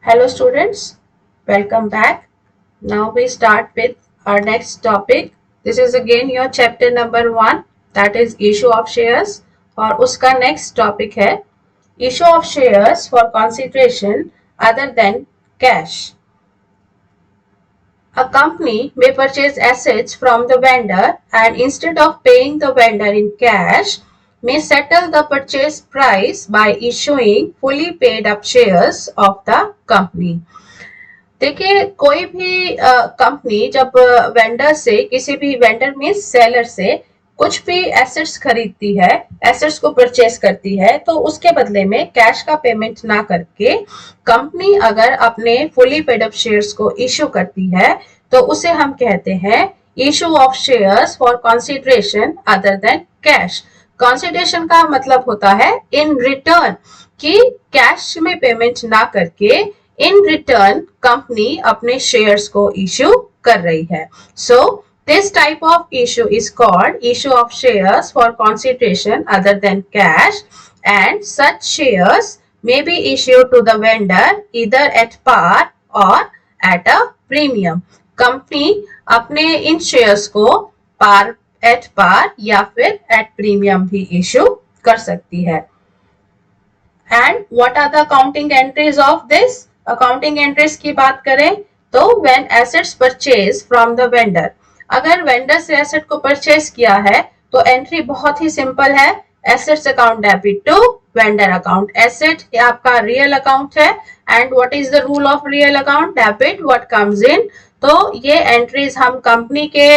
Hello students, welcome back. Now we start with our next topic. This is again your chapter number 1, that is issue of shares. और उसका next topic है issue of shares for consideration other than cash. A company may purchase assets from the vendor and instead of paying the vendor in cash, may settle the purchase price by issuing fully paid up shares of the company. देखिए कोई भी company जब vendor से किसी भी vendor में seller से कुछ भी एसेट्स खरीदती है, एसेट्स को परचेस करती है, तो उसके बदले में कैश का पेमेंट ना करके कंपनी अगर अपने फुली पेड अप शेयर्स को इश्यू करती है तो उसे हम कहते हैं issue of shares for consideration other than cash. Consideration का मतलब होता है इन रिटर्न, कि कैश में पेमेंट ना करके इन रिटर्न कंपनी अपने शेयर्स को इश्यू कर रही है. सो this type of issue is called issue of shares for consideration other than cash, and such shares may be issued to the vendor either at par or at a premium. Company अपने इन shares को at par या फिर at premium भी issue कर सकती है. And what are the accounting entries of this? Accounting entries की बात करें तो when assets purchase from the vendor, अगर वेंडर से एसेट को परचेज किया है तो एंट्री बहुत ही सिंपल है. Assets account debit to vendor account. Asset आपका रियल अकाउंट है and what is the rule of real account? Debit what comes in. तो ये एंट्रीज हम कंपनी के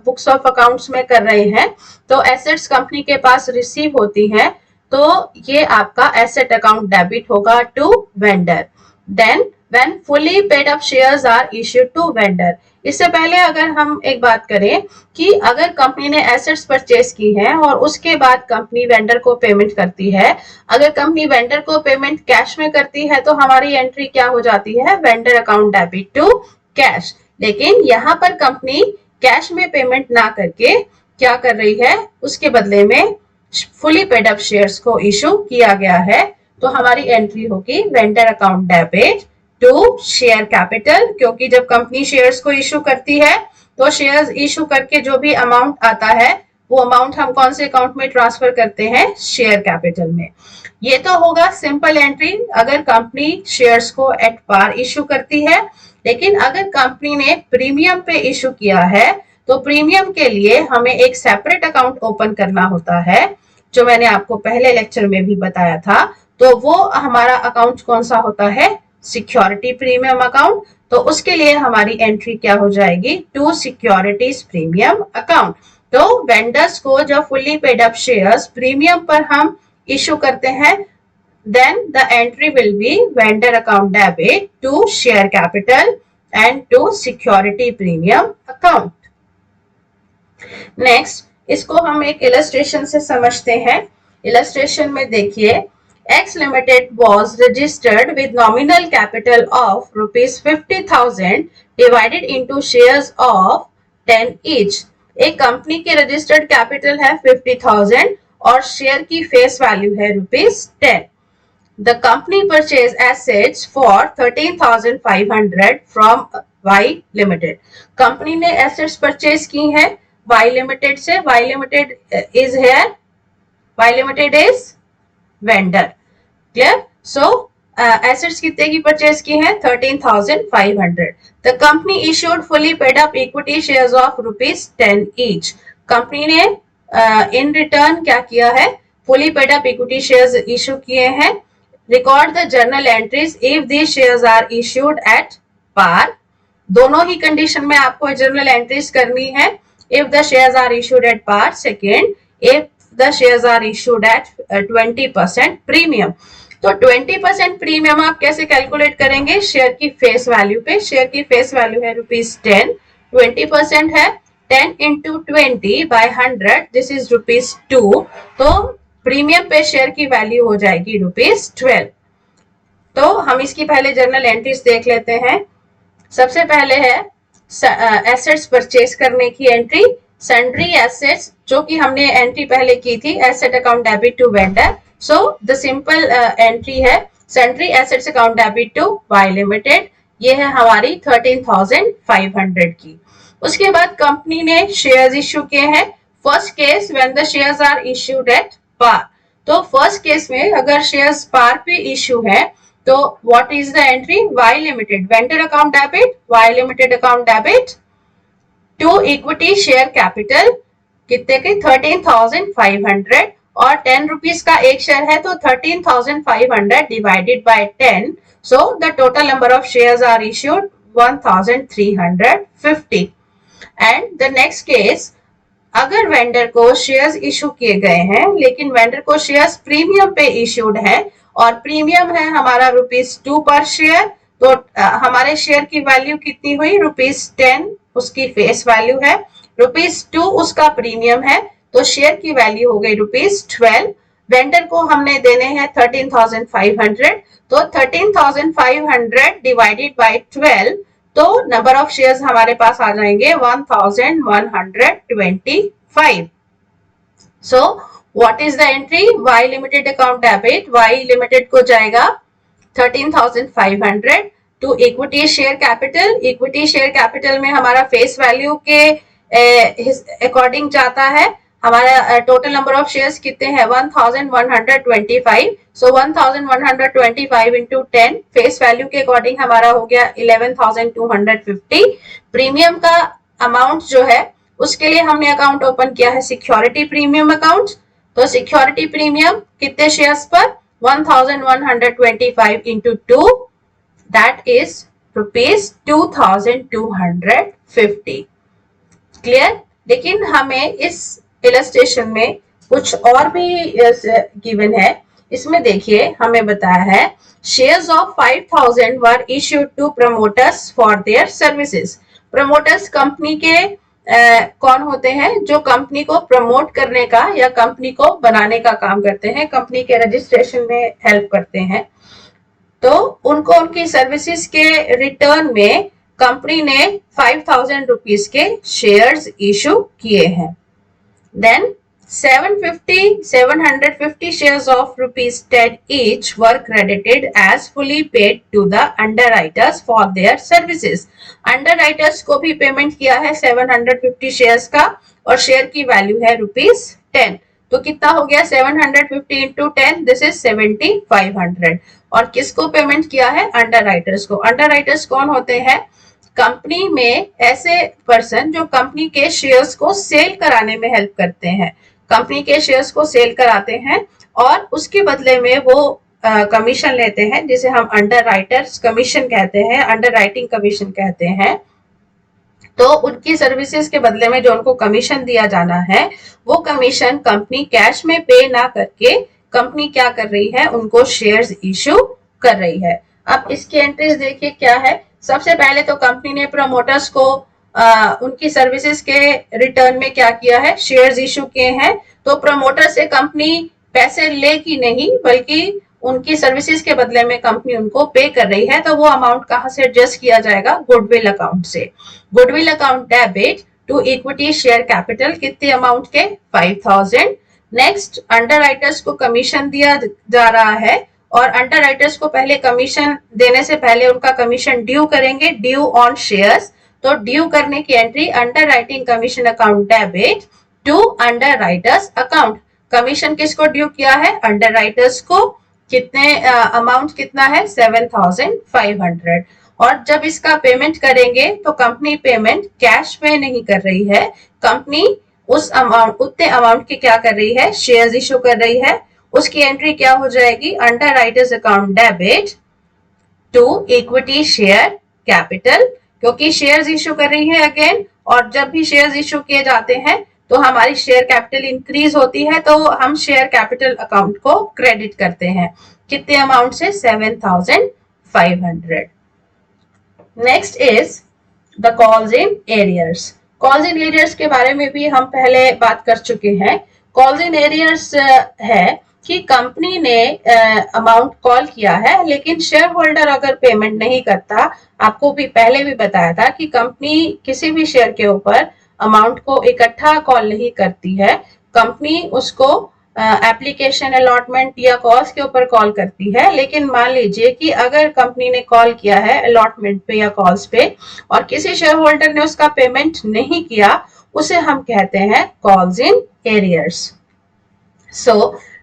बुक्स ऑफ अकाउंट्स में कर रहे हैं. तो एसेट्स कंपनी के पास रिसीव होती हैं तो ये आपका एसेट अकाउंट डेबिट होगा to vendor. Then when fully paid up shares are issued to vendor. इससे पहले अगर हम एक बात करें कि अगर कंपनी ने एसेट्स परचेज की हैं और उसके बाद कंपनी वेंडर को पेमेंट करती है, अगर कंपनी वेंडर को पेमेंट कैश में करती है तो हमारी एंट्री क्या हो जाती है? Vendor account debit to cash. लेकिन यहाँ पर कंपनी कैश में पेमेंट ना करके क्या कर रही है? उसके बदले में फुली पेड अप शेयर्स को इशू किया गया है, तो हमारी एंट्री होगी vendor account debit to share capital. क्योंकि जब कंपनी शेयर्स को इशू करती है तो शेयर्स इशू करके जो भी अमाउंट आता है वो अमाउंट हम कौन से अकाउंट में ट्रांसफर करते हैं? शेयर कैपिटल में. ये तो होगा सिंपल एंट्री अगर कंपनी शेयर्स को एट पार इशू करती है. लेकिन अगर कंपनी ने प्रीमियम पे इशू किया है तो प्रीमियम के लिए हमें एक सेपरेट अकाउंट ओपन करना होता है, जो मैंने आपको पहले लेक्चर में भी बताया था. तो वो हमारा अकाउंट कौन सा होता है? Security premium account. तो उसके लिए हमारी एंट्री क्या हो जाएगी? To securities premium account. तो वेंडर्स को जब fully paid up shares premium पर हम इशू करते हैं, then the entry will be vendor account debit to share capital and to security premium account. Next इसको हम एक इलस्ट्रेशन से समझते हैं. इलस्ट्रेशन में देखिए, X Limited was registered with nominal capital of rupees 50,000 divided into shares of 10 each. एक company की रजिस्टर्ड कैपिटल है 50,000 और शेयर की फेस वैल्यू है rupees 10. The company purchased assets for 13,500 from Y Limited. Company ने assets purchase की हैं Y Limited से. Y Limited is here. Y Limited is vendor. Clear? So assets कितने की परचेज की है? 13,500. The company issued fully paid up equity shares of rupees 10 each. Company ने in return क्या किया है? fully paid up equity shares issue किए हैं. Record the journal entries if these shares are issued at par. दोनों ही condition में आपको journal entries करनी है. If the shares are issued at par. Second, if the shares are issued at 20% premium. तो 20% premium आप कैसे कैलकुलेट करेंगे? Share की फेस वैल्यू पे. शेयर की फेस वैल्यू है रुपीज 10. 20% है 10 into 20 by 100. This is rupees 2. तो प्रीमियम पे शेयर की वैल्यू हो जाएगी रुपीज 12. तो हम इसकी पहले जर्नल एंट्रीज देख लेते हैं. सबसे पहले है एसेट्स परचेज करने की एंट्री. सन्ड्री एसेट्स जो कि हमने एंट्री पहले की थी, asset account debit to vendor. So the simple entry है sundry assets account debit to Y limited, ये है हमारी 13,500 की। उसके बाद कंपनी ने शेयर्स इश्यू किए हैं। First case when the shares are issued at par, तो फर्स्ट केस में अगर शेयर्स पार पे इश्यू है तो what is the entry, Y limited vendor account debit, Y limited account debit to equity share capital कितने के 13,500 और 10 रुपीज का एक शेयर है तो 13,500 divided by 10, so the total number of shares are issued 1,350. and the next case, अगर vendor को shares issue किए गए हैं लेकिन वेंडर को शेयर्स प्रीमियम पे इश्यूड है और प्रीमियम है हमारा ₹2 पर शेयर, तो हमारे शेयर की वैल्यू कितनी हुई, ₹10 उसकी फेस वैल्यू है, ₹2 उसका प्रीमियम है, तो शेयर की वैल्यू हो गई ₹12। वेंडर को हमने देने हैं 13,500, तो 13,500 डिवाइडेड बाय 12, तो नंबर ऑफ शेयर्स हमारे पास आ जाएंगे 1125। So what is the entry, Y limited account debit, Y limited को जाएगा 13,500 to equity share capital, equity share capital में हमारा फेस वैल्यू के अकॉर्डिंग जाता है, हमारा टोटल नंबर ऑफ शेयर्स कितने हैं 1125, सो 1125 इंटू 10 फेस वैल्यू के अकॉर्डिंग हमारा हो गया 11,250। प्रीमियम का अमाउंट जो है उसके लिए हमने अकाउंट ओपन किया है सिक्योरिटी प्रीमियम अकाउंट, तो सिक्योरिटी प्रीमियम कितने शेयर्स पर 1125 इंटू 2, दैट इज ₹2,250। क्लियर। लेकिन हमें इस इलस्ट्रेशन में कुछ और भी गिवन है, इसमें देखिए हमें बताया है shares of 5,000 were issued to promoters for their services. Promoters company के कौन होते हैं, जो कंपनी को प्रमोट करने का या कंपनी को बनाने का काम करते हैं, कंपनी के रजिस्ट्रेशन में हेल्प करते हैं, तो उनको उनकी सर्विसेज के रिटर्न में कंपनी ने 5,000 रुपीज के शेयर्स इशू किए हैं। Then 750 shares of ₹10 each were credited as fully paid to the underwriters for their services. Underwriters को भी पेमेंट किया है 750 शेयर्स का और शेयर की वैल्यू है ₹10, तो कितना हो गया 750 इंटू 10, दिस इज 7,500। और किसको पेमेंट किया है, अंडरराइटर्स को। अंडरराइटर्स कौन होते हैं, कंपनी में ऐसे पर्सन जो कंपनी के शेयर्स को सेल कराने में हेल्प करते हैं, कंपनी के शेयर्स को सेल कराते हैं और उसके बदले में वो कमीशन लेते हैं, जिसे हम अंडरराइटर्स कमीशन कहते हैं, अंडरराइटिंग कमीशन कहते हैं। तो उनकी सर्विसेज के बदले में जो उनको कमीशन दिया जाना है, वो कमीशन कंपनी कैश में पे ना करके कंपनी क्या कर रही है, उनको शेयर्स इशू कर रही है। अब इसकी एंट्रीज देखिए क्या है। सबसे पहले तो कंपनी ने प्रमोटर्स को उनकी सर्विसेज के रिटर्न में क्या किया है, शेयर्स इशू किए हैं। तो प्रमोटर से कंपनी पैसे लेगी नहीं, बल्कि उनकी सर्विसेज के बदले में कंपनी उनको पे कर रही है, तो वो अमाउंट कहां से एडजस्ट किया जाएगा, गुडविल अकाउंट से। Goodwill account debit to equity share capital, कितने अमाउंट के 5,000। नेक्स्ट, अंडरराइटर्स को कमीशन दिया जा रहा है और अंडरराइटर्स को पहले कमीशन देने से पहले उनका कमीशन ड्यू करेंगे, ड्यू ऑन शेयर्स। तो ड्यू करने की entry underwriting commission account debit to underwriters account. Commission किसको ड्यू किया है, अंडरराइटर्स को। कितने अमाउंट कितना है 7,500। और जब इसका पेमेंट करेंगे तो कंपनी पेमेंट कैश में नहीं कर रही है, कंपनी उस अमाउंट उतने अमाउंट की क्या कर रही है, शेयर्स इशू कर रही है। उसकी एंट्री क्या हो जाएगी, underwriters account debit to equity share capital, क्योंकि शेयर्स इशू कर रही है अगेन, और जब भी शेयर्स इशू किए जाते हैं तो हमारी शेयर कैपिटल इंक्रीज होती है, तो हम शेयर कैपिटल अकाउंट को क्रेडिट करते हैं। कितने अमाउंट से, 7,500। Next is the calls in arrears. Calls in arrears के बारे में भी हम पहले बात कर चुके हैं। कॉल्स इन एरियर्स है कि कंपनी ने अमाउंट कॉल किया है, लेकिन शेयर होल्डर अगर पेमेंट नहीं करता, आपको भी पहले भी बताया था कि कंपनी किसी भी शेयर के ऊपर अमाउंट को इकट्ठा कॉल नहीं करती है, कंपनी उसको एप्लीकेशन अलॉटमेंट या कॉल्स के ऊपर कॉल करती है, लेकिन मान लीजिए कि अगर कंपनी ने कॉल किया है अलॉटमेंट पे या कॉल्स पे और किसी शेयर होल्डर ने उसका पेमेंट नहीं किया, उसे हम कहते हैं calls in arrears. So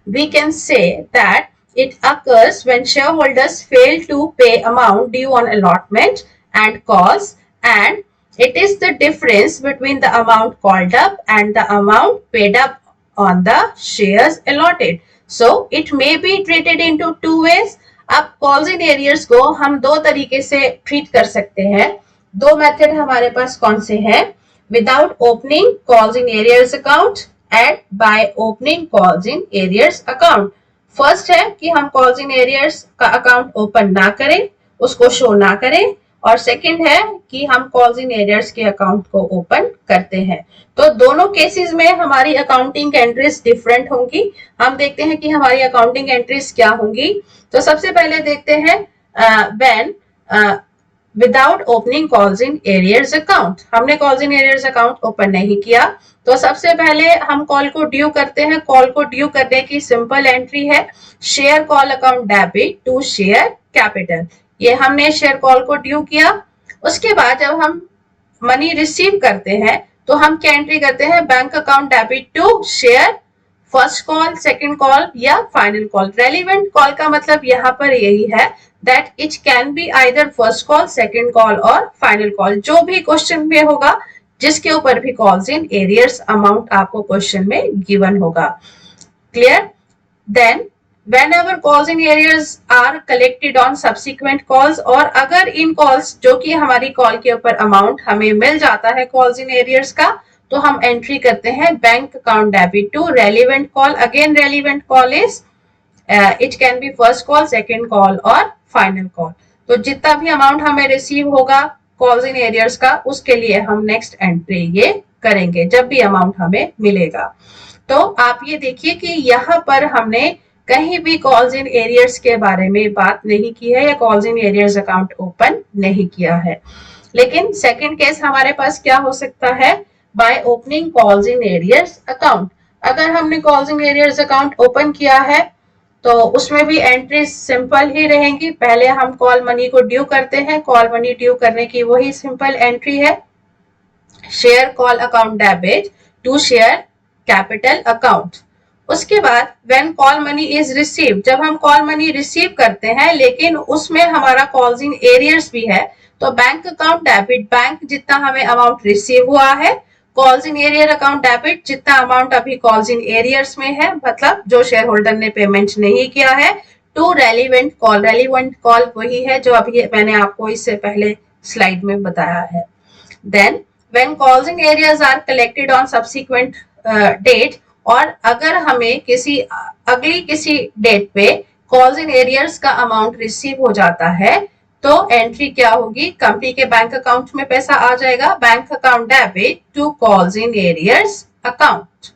we can say that it occurs when shareholders fail to pay amount due on allotment and calls, and it is the difference between the amount called up and the amount paid up on the shares allotted. So it may be treated into two ways. अब calls in arrears को हम दो तरीके से treat कर सकते हैं. दो मेथड हमारे पास कौन से हैं? Without opening calls in arrears account and by opening calls in arrears account. First है कि हम calls in arrears का अकाउंट ओपन ना करें, उसको शो ना करें, और सेकंड है कि हम calls in arrears के अकाउंट को ओपन करते हैं. तो दोनों केसेस में हमारी अकाउंटिंग एंट्रीज डिफरेंट होंगी. हम देखते हैं कि हमारी अकाउंटिंग एंट्रीज क्या होंगी. तो सबसे पहले देखते हैं when without opening calls in arrears account. हमने calls in arrears account open नहीं किया, तो सबसे पहले हम कॉल को ड्यू करते हैं. कॉल को ड्यू करने की सिंपल एंट्री है share call account debit to share capital. ये हमने शेयर कॉल को ड्यू किया. उसके बाद जब हम मनी रिसीव करते हैं तो हम क्या एंट्री करते हैं? Bank account debit to share first call, second call या फाइनल कॉल. रेलिवेंट कॉल का मतलब यहाँ पर यही है that it can be either first call, second call और final call. जो भी क्वेश्चन में होगा, जिसके ऊपर भी calls in arrears amount आपको क्वेश्चन में given होगा. Clear? Then whenever calls in arrears are collected on subsequent calls, और अगर इन calls जो कि हमारी call के ऊपर amount हमें मिल जाता है calls in arrears का, तो हम एंट्री करते हैं bank account debit to relevant call. Again relevant call is it can be first call, second call और फाइनल कॉल. तो जितना भी अमाउंट हमें रिसीव होगा कॉल्स इन एरियर्स का, उसके लिए हम नेक्स्ट एंट्री ये करेंगे जब भी अमाउंट हमें मिलेगा. तो आप ये देखिए कि यहाँ पर हमने कहीं भी कॉल्स इन एरियर्स के बारे में बात नहीं की है या calls in arrears account open नहीं किया है. लेकिन सेकंड केस हमारे पास क्या हो सकता है? By opening calls in arrears account. अगर हमने calls in arrears account open किया है तो उसमें भी एंट्रीज सिंपल ही रहेंगी. पहले हम कॉल मनी को ड्यू करते हैं. कॉल मनी ड्यू करने की वही सिंपल एंट्री है share call account debit to share capital account. उसके बाद when call money is receive, जब हम कॉल मनी रिसीव करते हैं लेकिन उसमें हमारा कॉल्स इन एरियर्स भी है, तो बैंक अकाउंट डेबिट बैंक जितना हमें अमाउंट रिसीव हुआ है, calls in arrear account debit जितना अमाउंट अभी कॉल्स इन एरियर्स में है, मतलब जो शेयर होल्डर ने पेमेंट नहीं किया है, to relevant call. Relevant call वही है जो अभी मैंने आपको इससे पहले स्लाइड में बताया है. Then when calls in arrears are collected on subsequent date, और अगर हमें किसी अगली किसी डेट पे कॉल्स इन एरियर्स का अमाउंट रिसीव हो जाता है, तो एंट्री क्या होगी? कंपनी के बैंक अकाउंट में पैसा आ जाएगा bank account debit to calls in arrears account.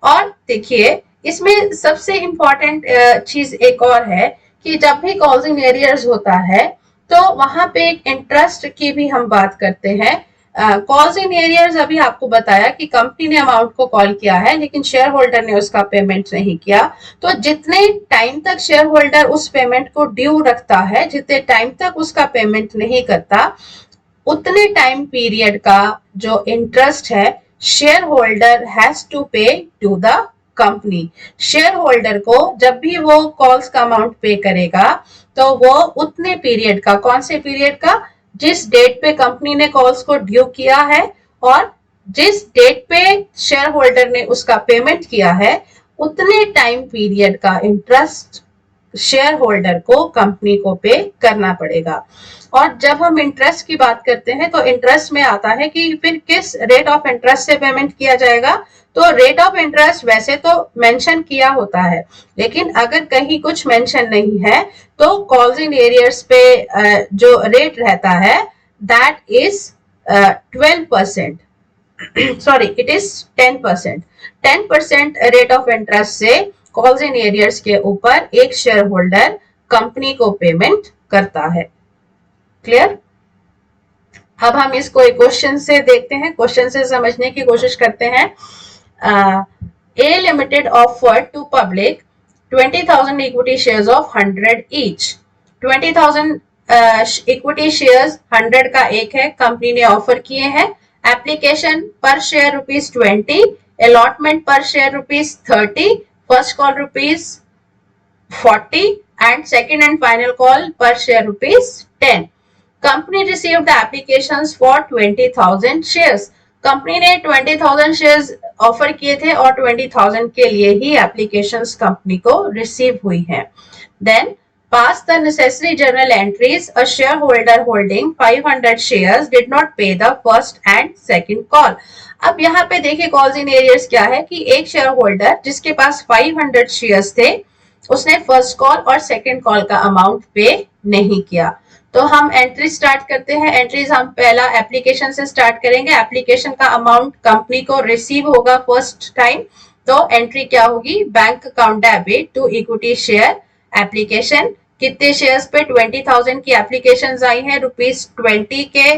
और देखिए इसमें सबसे इंपॉर्टेंट चीज एक और है कि जब भी कॉल्स इन एरियर्स होता है तो वहां पे एक इंटरेस्ट की भी हम बात करते हैं. कॉल्स इन एरियर्स अभी आपको बताया कि कंपनी ने अमाउंट को कॉल किया है लेकिन शेयर होल्डर ने उसका पेमेंट नहीं किया, तो जितने टाइम तक शेयर होल्डर उस पेमेंट को ड्यू रखता है, जितने टाइम तक उसका पेमेंट नहीं करता, उतने टाइम पीरियड का जो इंटरेस्ट है share holder has to pay to the company. Share holder को जब भी वो कॉल्स का अमाउंट पे करेगा तो वो उतने पीरियड का, कौन से पीरियड का? जिस डेट पे कंपनी ने कॉल्स को ड्यू किया है और जिस डेट पे शेयर होल्डर ने उसका पेमेंट किया है, उतने टाइम पीरियड का इंटरेस्ट शेयर होल्डर को कंपनी को पे करना पड़ेगा. और जब हम इंटरेस्ट की बात करते हैं तो इंटरेस्ट में आता है कि फिर किस रेट ऑफ इंटरेस्ट से पेमेंट किया जाएगा. तो रेट ऑफ इंटरेस्ट वैसे तो मेंशन किया होता है, लेकिन अगर कहीं कुछ मेंशन नहीं है तो कॉल्स इन एरियर्स पे जो रेट रहता है that is 12%. Sorry, it is 10%. 10% rate of interest से कॉल्स इन एरियर्स के ऊपर एक शेयर होल्डर कंपनी को पेमेंट करता है. क्लियर? अब हम इसको एक क्वेश्चन से देखते हैं, क्वेश्चन से समझने की कोशिश करते हैं. A Limited offered to public 20,000 equity shares of 100 each. 20,000 equity shares 100 का एक है, कंपनी ने ऑफर किए हैं. एप्लीकेशन पर शेयर ₹20, अलॉटमेंट पर share ₹30, first call ₹40 and second and final call per share ₹10. Company received the applications for 20,000 shares. Company ने 20,000 shares offer किए थे और 20,000 के लिए ही एप्लीकेशंस कंपनी को रिसीव हुई हैं. Then pass the necessary journal entries. A shareholder holding 500 shares did not pay the first and second call. अब यहाँ पे देखिए कॉल्स इन एरियर्स क्या है कि एक शेयर होल्डर जिसके पास 500 शेयर्स थे उसने फर्स्ट कॉल और सेकंड कॉल का अमाउंट पे नहीं किया. तो हम एंट्री स्टार्ट करते हैं. एंट्रीज हम पहला एप्लीकेशन से स्टार्ट करेंगे. एप्लीकेशन का अमाउंट कंपनी को रिसीव होगा फर्स्ट टाइम. तो एंट्री क्या होगी? Bank account debit to equity share application. कितने शेयर्स पे? 20,000 की एप्लीकेशन आई है. ₹20 के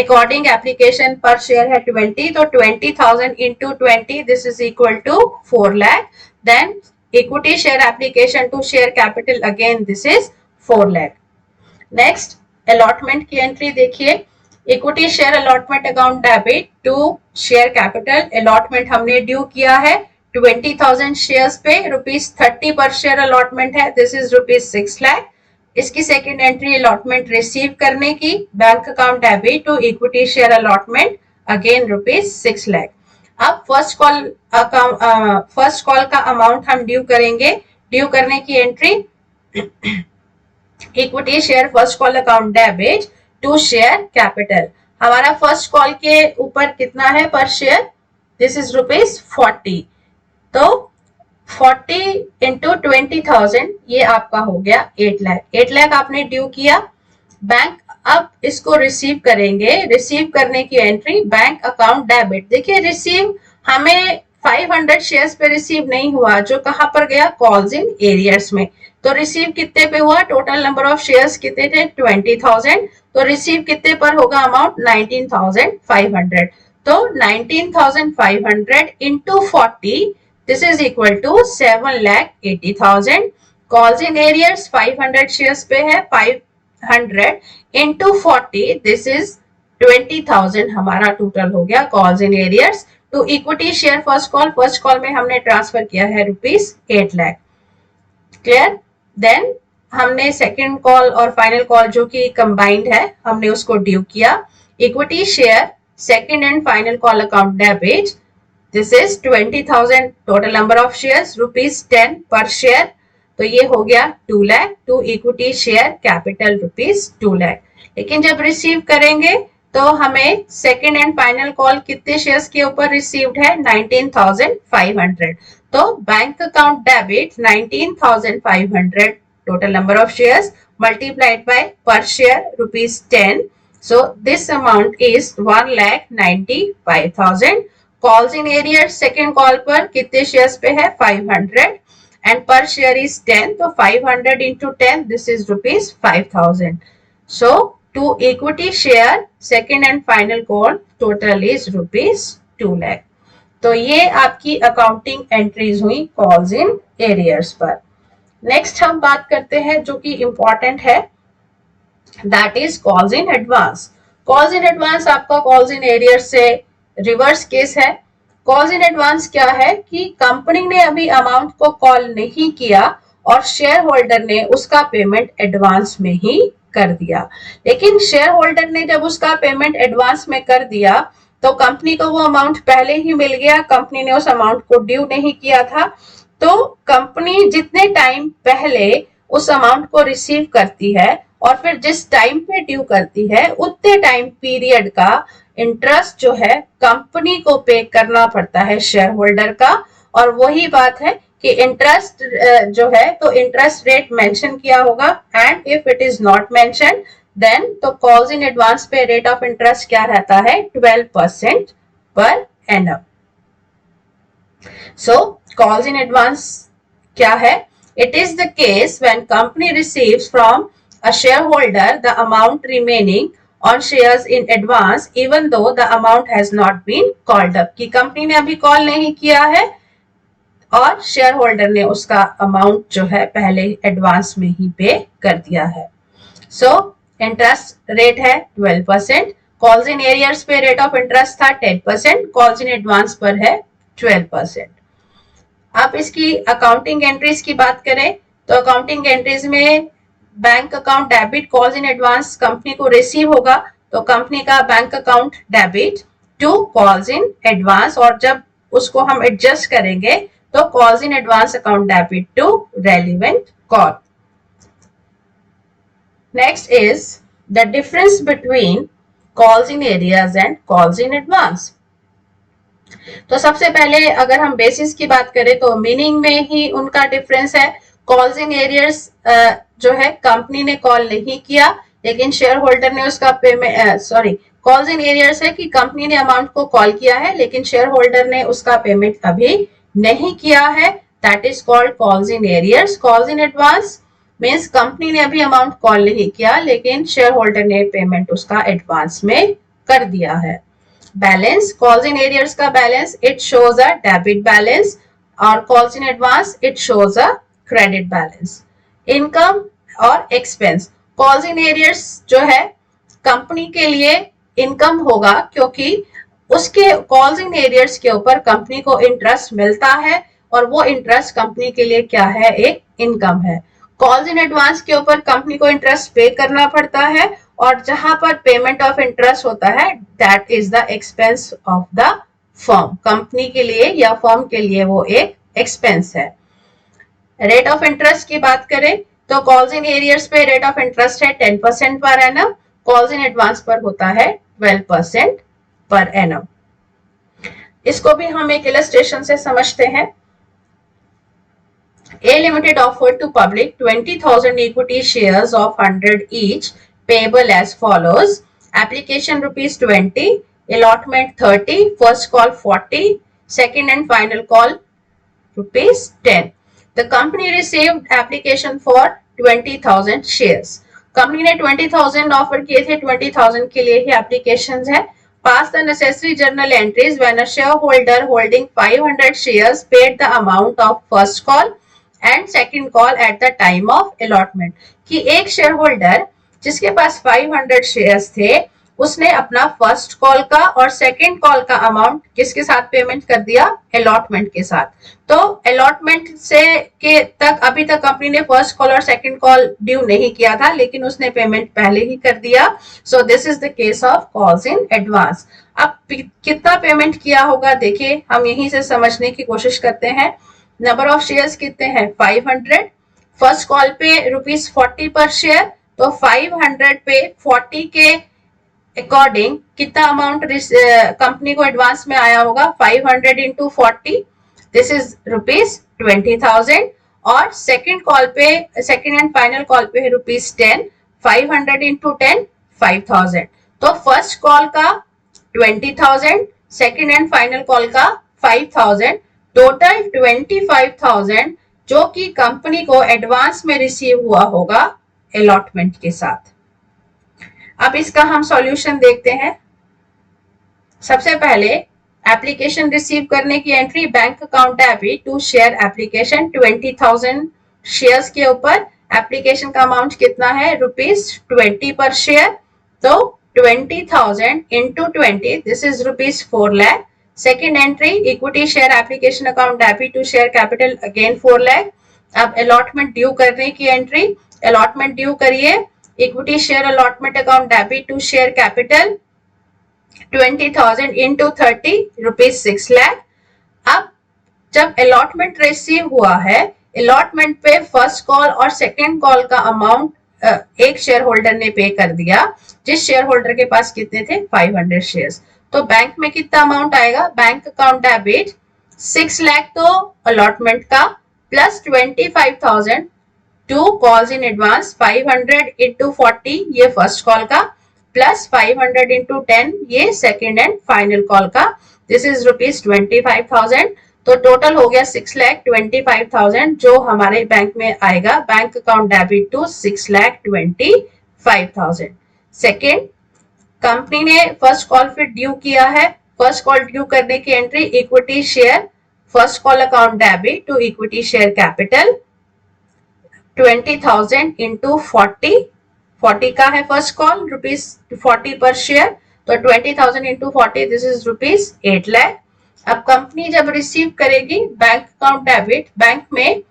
अकॉर्डिंग एप्लीकेशन पर शेयर है 20. तो 20,000 into 20 this is equal to 4 lakh. Then equity share application to share capital again this is 4 lakh. Next allotment की एंट्री देखिए. Equity share allotment account debit to share capital. Allotment हमने due किया है 20,000 shares पे. ₹30 per share allotment है. This is ₹6 lakh. इसकी second entry allotment receive करने की. Bank account debit to equity share allotment again ₹6 lakh. अब फर्स्ट कॉल का अमाउंट हम ड्यू करेंगे. ड्यू करने की entry equity share first call account debit to share capital. हमारा फर्स्ट कॉल के ऊपर कितना है पर शेयर? This is ₹40. तो 40 इंटू 20,000 ये आपका हो गया 8 लाख. 8 लाख आपने ड्यू किया. बैंक अब इसको रिसीव करेंगे. रिसीव करने की एंट्री बैंक अकाउंट डेबिट. देखिए रिसीव हमें 500 शेयर्स पे रिसीव नहीं हुआ, जो कहां पर गया? कॉल्स इन एरियर्स में. तो रिसीव कितने पे हुआ? टोटल नंबर ऑफ शेयर्स कितने थे? 20,000. तो रिसीव कितने पर होगा अमाउंट? 19,500. तो 19,500 into 40 this is equal to 7,80,000. Calls in arrears 500 shares पे है. 500 इंटू 40 दिस इज 20,000 हमारा टोटल हो गया calls in arrears to equity share first call. First call में हमने ट्रांसफर किया है ₹8 लाख. क्लियर? देन हमने सेकंड कॉल और फाइनल कॉल जो कि कंबाइंड है हमने उसको ड्यू किया. Equity share second and final call account debit. This is 20,000 total number of shares ₹10 per share. तो ये हो गया 2 lakh to equity share capital ₹2 lakh. लेकिन जब रिसीव करेंगे तो हमें सेकंड एंड फाइनल कॉल कितने शेयर्स के ऊपर रिसीव्ड है? 19,500. तो bank account debit 19,500 total number of shares multiplied by per share ₹10. So this amount is 1,95,000. Calls in arrear second call पर कितने शेयर्स पे है? 500 एंड पर शेयर इज 10. तो 500 into 10 this is ₹5,000. So to equity share second and final call total is ₹2 lakh. तो ये आपकी accounting entries हुई कॉल्स इन एरियर्स पर. नेक्स्ट हम बात करते हैं जो कि इंपॉर्टेंट है, that is calls in advance. Calls in advance आपका कॉल्स इन एरियर्स से रिवर्स केस है. कॉल्स इन एडवांस क्या है कि कंपनी ने अभी अमाउंट को कॉल नहीं किया और शेयर होल्डर ने उसका पेमेंट एडवांस में ही कर दिया. लेकिन शेयर होल्डर ने जब उसका पेमेंट एडवांस में कर दिया तो कंपनी को वो अमाउंट पहले ही मिल गया. कंपनी ने उस अमाउंट को ड्यू नहीं किया था. तो कंपनी जितने टाइम पहले उस अमाउंट को रिसीव करती है और फिर जिस टाइम पे ड्यू करती है उतने टाइम पीरियड का इंटरेस्ट जो है कंपनी को पे करना पड़ता है शेयर होल्डर का. और वही बात है कि इंटरेस्ट जो है तो इंटरेस्ट रेट मेंशन किया होगा and if it is not mention then तो कॉल्स इन एडवांस पे रेट ऑफ इंटरेस्ट क्या रहता है? 12% per annum. So calls in advance क्या है? It is the case when company receives from a share holder the amount remaining on shares in advance even though the amount has not been called up. की company ने अभी call नहीं किया है और share holder ने उसका amount जो है पहले एडवांस में ही पे कर दिया है। सो इंटरेस्ट रेट है 12%, कॉल्स इन एरियर्स पे रेट ऑफ इंटरेस्ट था 10%, कॉल्स इन एडवांस पर है 12%। अब इसकी अकाउंटिंग एंट्रीज की बात करें तो अकाउंटिंग एंट्रीज में bank account debit calls in advance company को रिसीव होगा, तो कंपनी का bank account debit to calls in advance, और जब उसको हम एडजस्ट करेंगे तो calls in advance account debit to relevant call. Next is the difference between calls in arrears and calls in advance. तो सबसे पहले अगर हम बेसिस की बात करें तो मीनिंग में ही उनका डिफरेंस है। कॉल्स इन एरियर्स जो है कंपनी ने कॉल नहीं किया लेकिन शेयर होल्डर ने उसका पेमेंट कॉल्स इन एरियर्स है कि कंपनी ने अमाउंट को कॉल किया है लेकिन शेयर होल्डर ने उसका पेमेंट अभी नहीं किया है, that is called calls in arrears. Calls in advance means company ने अभी अमाउंट कॉल नहीं किया लेकिन शेयर होल्डर ने पेमेंट उसका एडवांस में कर दिया है। बैलेंस, कॉल्स इन एरियर्स का balance it shows a debit balance और calls in advance it shows a credit balance. Income और एक्सपेंस, कॉल्स इन एरियर्स जो है कंपनी के लिए इनकम होगा क्योंकि उसके कॉल्स इन एरियर्स के ऊपर कंपनी को इंटरेस्ट मिलता है और वो इंटरेस्ट कंपनी के लिए क्या है, एक इनकम है। कॉल्स इन एडवांस के ऊपर कंपनी को इंटरेस्ट पे करना पड़ता है और जहां पर पेमेंट ऑफ इंटरेस्ट होता है that is the expense of the firm, company के लिए या फर्म के लिए वो एक एक्सपेंस है। रेट ऑफ इंटरेस्ट की बात करें तो कॉल्स इन एरियर्स पे रेट ऑफ इंटरेस्ट है 10% per annum, calls in advance पर होता है 12% पर एनम। इसको भी हम एक इलस्ट्रेशन से समझते हैं। A Limited offered to public 20,000 equity shares of 100 each payable as follows. Application rupees 20, allotment 30, first call 40, second and final call rupees 10. The company received application for 20,000 shares. Company ने 20,000 offer किए थे, 20,000 के लिए ही applications है। Pass the necessary journal entries when a shareholder holding 500 shares paid the amount of first call and second call at the time of allotment, कि एक share holder जिसके पास 500 शेयर्स थे उसने अपना फर्स्ट कॉल का और सेकेंड कॉल का amount किसके साथ पेमेंट कर दिया, अलॉटमेंट के साथ। तो अलॉटमेंट से के तक अभी तक कंपनी ने फर्स्ट कॉल और सेकेंड कॉल ड्यू नहीं किया था लेकिन उसने पेमेंट पहले ही कर दिया। So this is the case of calls in advance. अब कितना पेमेंट किया होगा देखिए, हम यहीं से समझने की कोशिश करते हैं। नंबर ऑफ शेयर्स कितने हैं, 500, फर्स्ट कॉल पे ₹40 पर शेयर, तो 500 पे 40 के अकॉर्डिंग कितना अमाउंट कंपनी को एडवांस में आया होगा, 500 इंटू 40, दिस इज ₹20,000। और सेकेंड कॉल पे, सेकेंड एंड फाइनल कॉल पे है ₹10, 500 इंटू 10, 5,000। तो फर्स्ट कॉल का 20,000, सेकेंड एंड फाइनल कॉल का 5,000, टोटल 25,000 जो कि कंपनी को एडवांस में रिसीव हुआ होगा अलॉटमेंट के साथ। अब इसका हम सॉल्यूशन देखते हैं। सबसे पहले एप्लीकेशन रिसीव करने की entry, bank account debit to share application 20,000 shares के ऊपर एप्लीकेशन का अमाउंट कितना है, ₹20 पर शेयर, तो 20,000 into 20, this is ₹4 lakh। Second entry equity share application account debit to share capital, again 4 lakh। अब अलॉटमेंट ड्यू करने की एंट्री, अलॉटमेंट ड्यू करिए, equity share allotment account debit to share capital 20,000 into 30, ₹6 lakh। अब जब allotment receive हुआ है, allotment पे फर्स्ट कॉल और सेकेंड कॉल का अमाउंट एक शेयर होल्डर ने पे कर दिया, जिस शेयर होल्डर के पास कितने थे, 500 शेयर्स। तो बैंक में कितना अमाउंट आएगा, बैंक अकाउंट डेबिट 6 lakh तो अलॉटमेंट का, plus 25,000 two calls in advance, 500 into 40 ये फर्स्ट कॉल का, प्लस 500 इंटू 10 ये सेकेंड एंड फाइनल कॉल का, दिस इज ₹25,000। तो टोटल हो गया 6,25,000 जो हमारे बैंक में आएगा, bank account debit to 6,25,000। Second, company ने फर्स्ट कॉल फिर ड्यू किया है, फर्स्ट कॉल ड्यू करने की entry equity share first call account debit to equity share capital 20,000 into 40 का है फर्स्ट कॉल, ₹40 पर शेयर, तो 20,000 इंटू 40 दिस इज ₹8 लाख। अब कंपनी जब रिसीव करेगी बैंक अकाउंट डेबिट, बैंक में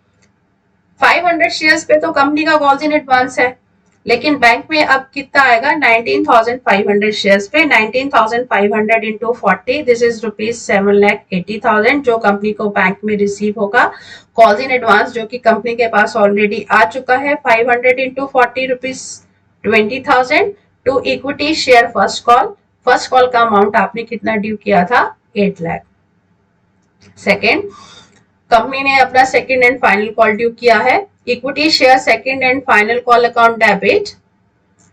500 शेयर्स पे तो कंपनी का कॉल्स इन एडवांस है, लेकिन बैंक में अब कितना आएगा 19,500 शेयर्स पे, 19,500 इंटू 40 दिस इज ₹7,80,000 जो कंपनी को बैंक में रिसीव होगा कॉल्स इन एडवांस, जो कि कंपनी के पास ऑलरेडी आ चुका है। 500 into 40 ₹20,000 to equity share first call का अमाउंट आपने कितना ड्यू किया था 8 लाख। सेकेंड, कंपनी ने अपना second and final call due किया है। Equity share second and final call account debit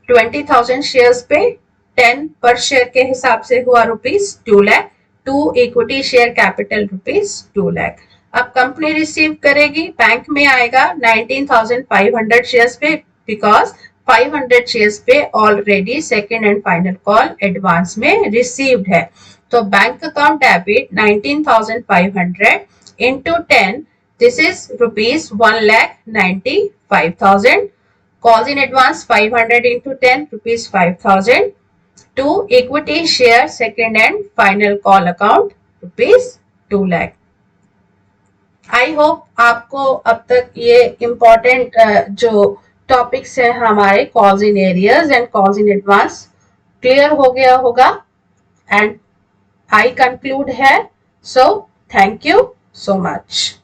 20,000 shares पे 10 पर शेयर के हिसाब से हुआ ₹2 lakh to equity share capital ₹2 lakh. अब कंपनी रिसीव करेगी, बैंक में आएगा 19,500 शेयर्स पे, बिकॉज 500 शेयर्स पे already second and final call advance में रिसीव्ड है। तो bank account debit 19,500 into 10 this is ₹1,95,000, calls in advance 500 into 10 ₹5,000 to equity share second and final call account ₹2 lakh। I hope आपको अब तक ये important जो topics हैं हमारे calls in arrears and calls in advance clear हो गया होगा, एंड आई कंक्लूड है। So thank you so much।